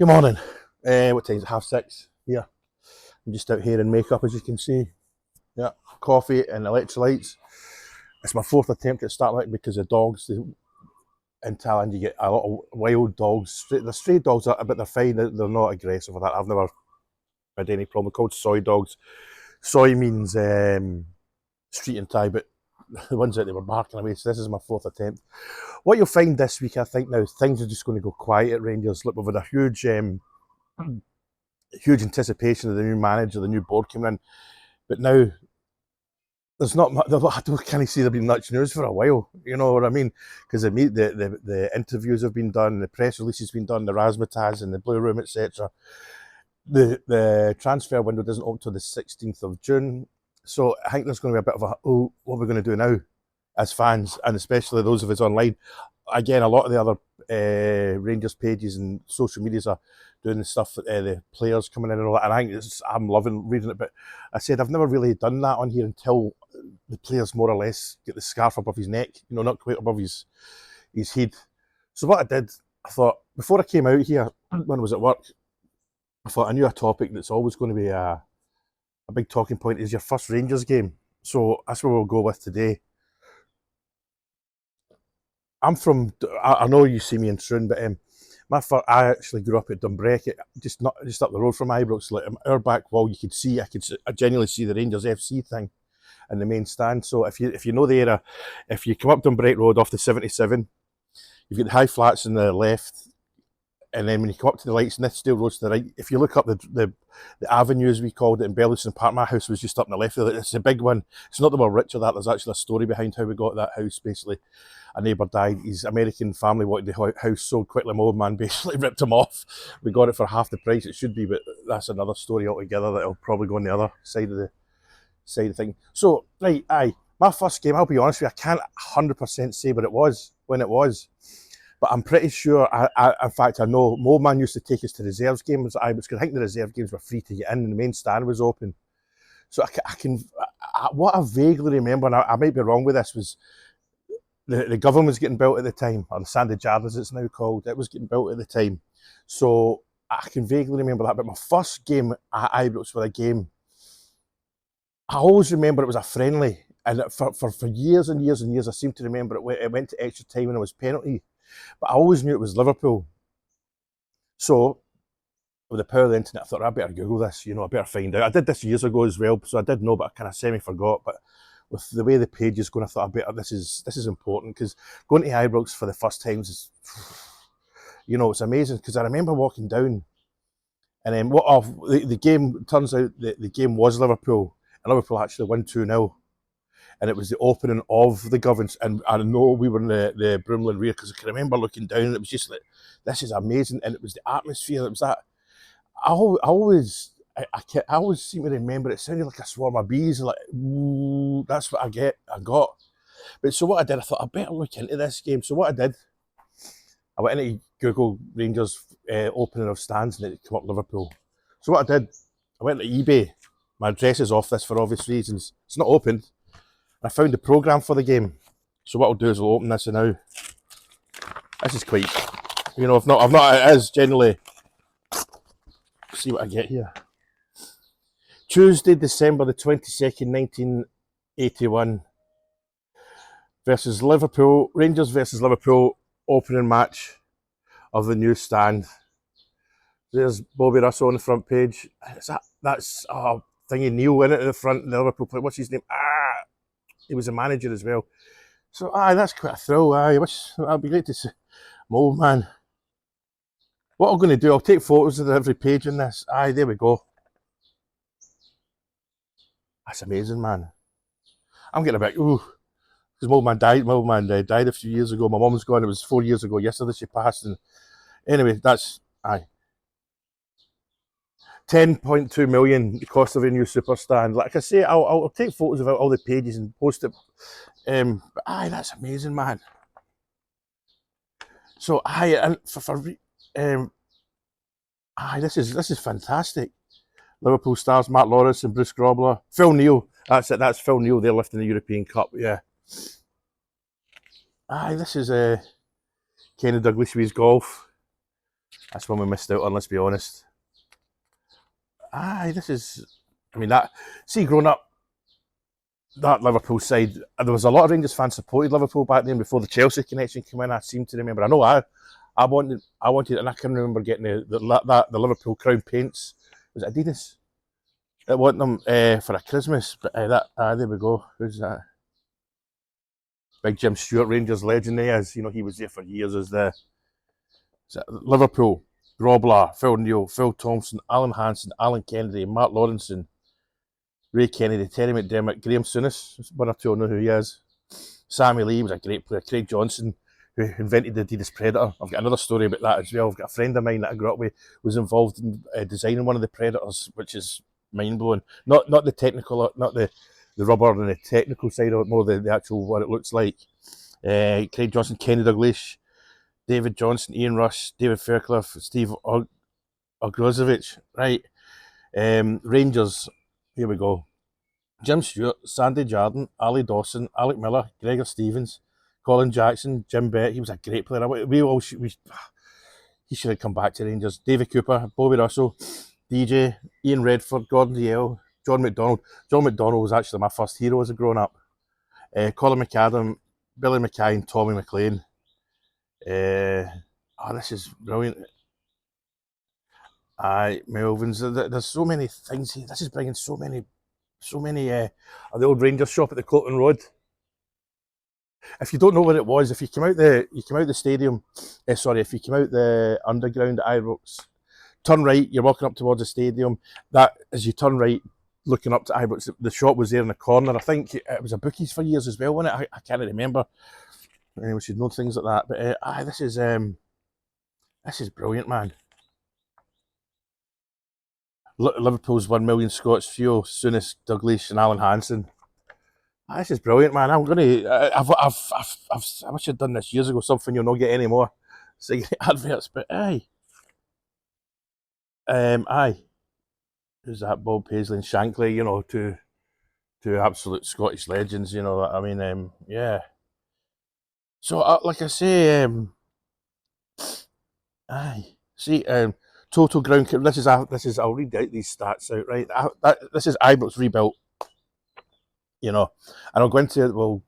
Good morning. What time is it? 6:30 here. I'm just out here in makeup, as you can see. Yeah, coffee and electrolytes. It's my fourth attempt at starlight because the dogs in Thailand, you get a lot of wild dogs. The stray dogs are, but they're fine. They're not aggressive or that. I've never had any problem. They're called soy dogs. Soy means street in Thai, but the ones that they were barking away. So this is my fourth attempt. What you'll find this week, I think now, things are just going to go quiet at Rangers. Look, we've had a huge anticipation of the new manager, the new board coming in, but now there's not much. I can't see there being much news for a while. You know what I mean? Because the interviews have been done, the press releases been done, the razzmatazz and the blue room, etc. The transfer window doesn't open until the 16th of June, so I think there's going to be a bit of what are we going to do now as fans, and especially those of us online. Again, a lot of the other Rangers pages and social medias are doing the stuff that the players coming in and all that, and I think I'm loving reading it. But I said I've never really done that on here until the players more or less get the scarf above his neck, not quite above his head. So what I did, I thought before I came out here, when I was at work, I thought I knew a topic that's always going to be a big talking point is your first Rangers game. So that's what we'll go with today. I know you see me in Troon, but I actually grew up at Dumbreck, just up the road from Ibrox. Like our back wall, I genuinely see the Rangers FC thing in the main stand. So if you know the area, if you come up Dumbreck Road off the 77, you've got the high flats on the left, and then when you come up to the lights, Nithsdale Road's to the right. If you look up the avenue, as we called it in Belliston Park, my house was just up on the left of it. It's a big one. It's not the more rich or that. There's actually a story behind how we got that house. Basically, a neighbour died. His American family wanted the house sold quickly. My old man basically ripped him off. We got it for half the price it should be, but that's another story altogether that'll probably go on the other side of the thing. So, right, my first game, I'll be honest with you, I can't 100% say what it was, when it was. But I'm pretty sure, in fact, I know, my old man used to take us to reserves games at Ibrox, because I think the reserve games were free to get in and the main stand was open. So what I vaguely remember, and I might be wrong with this, was the Govan was getting built at the time, or the Sandy Yard as it's now called, it was getting built at the time. So I can vaguely remember that, but my first game at Ibrox was a game, I always remember it was a friendly, and for years and years and years, I seem to remember it went to extra time and it was penalty. But I always knew it was Liverpool. So, with the power of the internet, I thought I better Google this, I better find out. I did this years ago as well, so I did know, but I kind of semi-forgot. But with the way the page is going, I thought this is important, because going to Ibrox for the first times is, it's amazing, because I remember walking down, and then the game, turns out the game was Liverpool, and Liverpool actually won 2-0. And it was the opening of the Govans, and I know we were in the Broomland rear, because I can remember looking down and it was just like, this is amazing, and it was the atmosphere, it was that, I always seem to remember it sounded like a swarm of bees, like, ooh, that's what I got. But so what I did, I thought I better look into this game. So what I did, I went into Google Rangers opening of stands, and it came up Liverpool. So what I did, I went to eBay, my address is off this for obvious reasons, it's not opened. I found the programme for the game. So what I'll do is I'll open this now. This is quite, I've not, it is generally, see what I get here. Tuesday, December the 22nd, 1981, versus Liverpool, Rangers versus Liverpool, opening match of the new stand. There's Bobby Russell on the front page. That's thingy Neil in it at the front, the Liverpool player, what's his name? He was a manager as well. So, that's quite a thrill. That'd be great to see my old man. What I'm going to do, I'll take photos of every page in this. There we go. That's amazing, man. I'm getting a bit, because my old man died. My old man died a few years ago. My mum's gone. It was 4 years ago. Yesterday she passed. And anyway, that's, 10.2 million, the cost of a new super stand. Like I say, I'll take photos of all the pages and post it. But that's amazing, man. So this is fantastic. Liverpool stars Mark Lawrence and Bruce Grobler, Phil Neal. That's it. That's Phil Neal. They're lifting the European Cup. Yeah. This is Kenny Douglas with his golf. That's one we missed out on, let's be honest. Aye, this is, I mean, that, see, growing up, that Liverpool side, there was a lot of Rangers fans supported Liverpool back then before the Chelsea connection came in. I seem to remember. I know I wanted, and I can remember getting the Liverpool Crown paints. Was it Adidas? I want them for a Christmas, but there we go. Who's that? Big Jim Stewart, Rangers legend. He is. You know, he was there for years as the Liverpool. Grobler, Phil Neal, Phil Thompson, Alan Hansen, Alan Kennedy, Mark Lawrenson, Ray Kennedy, Terry McDermott, Graham Souness, one or two will know who he is. Sammy Lee was a great player. Craig Johnson, who invented the Adidas Predator. I've got another story about that as well. I've got a friend of mine that I grew up with was involved in designing one of the Predators, which is mind blowing. Not the technical, not the rubber and the technical side of it, more the actual what it looks like. Craig Johnson, Kenny Dalglish, David Johnson, Ian Rush, David Fairclough, Steve Ogrozovic. Right, Rangers. Here we go. Jim Stewart, Sandy Jardine, Ali Dawson, Alec Miller, Gregor Stevens, Colin Jackson, Jim Bett. He was a great player. He should have come back to Rangers. David Cooper, Bobby Russell, DJ, Ian Redford, Gordon Dalziel, John McDonald. John McDonald was actually my first hero as a grown up. Colin McAdam, Billy Mackay, and Tommy McLean. This is brilliant. Melvins. There's so many things here. This is bringing so many of the old Rangers shop at the Cloton Road. If you don't know where it was, if you came out the stadium, if you came out the underground at Ibrox, turn right, you're walking up towards the stadium. That as you turn right, looking up to Ibrox, the shop was there in the corner. I think it was a bookies for years as well, wasn't it? I can't remember. We should know things like that. But this is brilliant, man. Liverpool's 1 million Scots fuel, Souness, Dalglish, and Alan Hansen. This is brilliant, man. I'm gonna. I wish I'd done this years ago. Something you'll not get any more. So adverts, but aye. Who's that? Bob Paisley and Shankly. You know, two absolute Scottish legends. You know, I mean, yeah. So, like I say, aye. See, total ground. This is. I'll read out these stats out. Right. This is Ibrox rebuilt. You know, and I'll go into it. We'll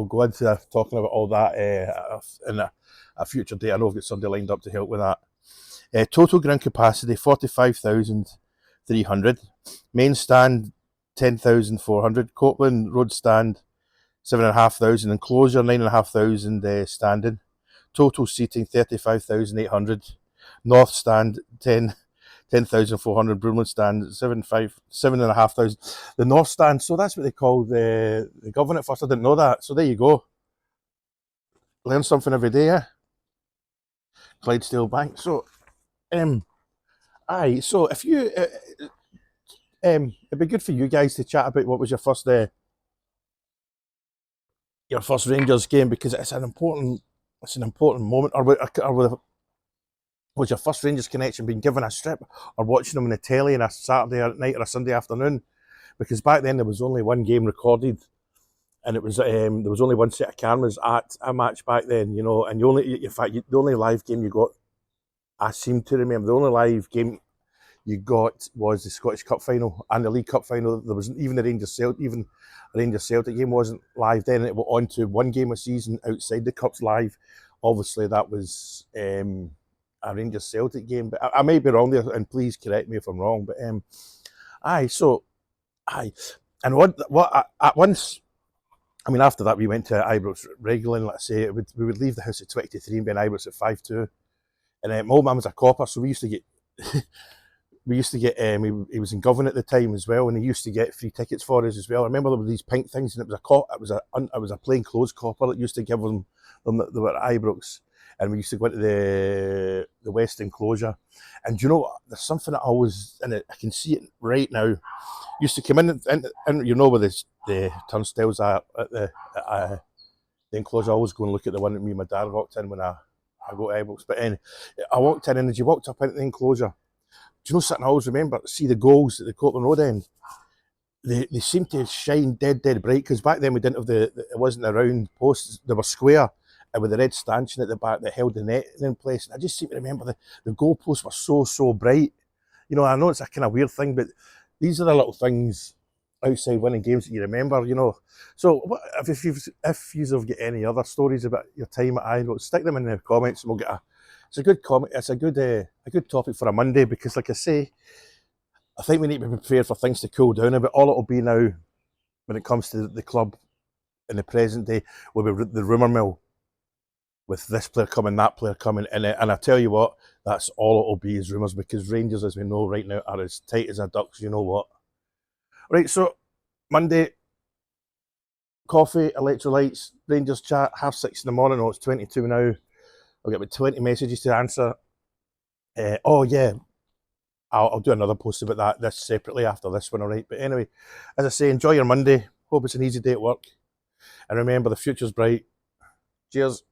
go into talking about all that in a future day. I know I've got somebody lined up to help with that. Total ground capacity 45,300. Main stand 10,400. Copeland Road stand 7,500. Enclosure 9,500 standing. Total seating 35,800. North stand 10,400, Broomland stand 7,500. The North stand, so that's what they call the Govan at first. I didn't know that. So there you go. Learn something every day, yeah. Clydesdale Bank. So, so if you, it'd be good for you guys to chat about what was your first Rangers game, because it's an important moment. Or was your first Rangers connection being given a strip, or watching them on the telly on a Saturday night or a Sunday afternoon? Because back then there was only one game recorded, and it was there was only one set of cameras at a match back then, you know. And the only live game you got, I seem to remember, the only live game you got was the Scottish Cup final and the League Cup final. There wasn't even the Rangers Celtic game wasn't live then. It went on to one game a season outside the Cups live. Obviously that was a Rangers Celtic game, but I may be wrong there, and please correct me if I'm wrong. But and at once, I mean, after that we went to Ibrox regularly. Let's say we would leave the house at 23 and be in Ibrox at 5:2. And my old man was a copper, so we used to get he was in Govan at the time as well, and he used to get free tickets for us as well. I remember there were these pink things, and it was a plain clothes copper that used to give them that they were at Ibrox. And we used to go into the West Enclosure. And you know what? There's something that I always, and I can see it right now, used to come in, and you know where the turnstiles are at the Enclosure. I always go and look at the one that me and my dad walked in when I go to Ibrox. But I walked in, and as you walked up into the Enclosure, do you know something I always remember? See the goals at the Copeland Road end. They seemed to shine dead bright, because back then we didn't have it wasn't a round post, they were square. with the red stanchion at the back that held the net in place. And I just seem to remember the goalposts were so bright. You know, I know it's a kind of weird thing, but these are the little things outside winning games that you remember, you know. So if you've got any other stories about your time at Ibrox, stick them in the comments and we'll get it's a good comment. It's a good topic for a Monday, because like I say, I think we need to be prepared for things to cool down a bit. All it'll be now when it comes to the club in the present day will be the rumour mill, with this player coming, that player coming, and I tell you what, that's all it'll be, is rumours, because Rangers, as we know right now, are as tight as a duck's, you know what. Right, so Monday, coffee, electrolytes, Rangers chat, 6:30 in the morning. Oh, it's 22 now. I'll get about 20 messages to answer. Oh yeah, I'll do another post about this separately after this one, alright? But anyway, as I say, enjoy your Monday. Hope it's an easy day at work. And remember, the future's bright. Cheers.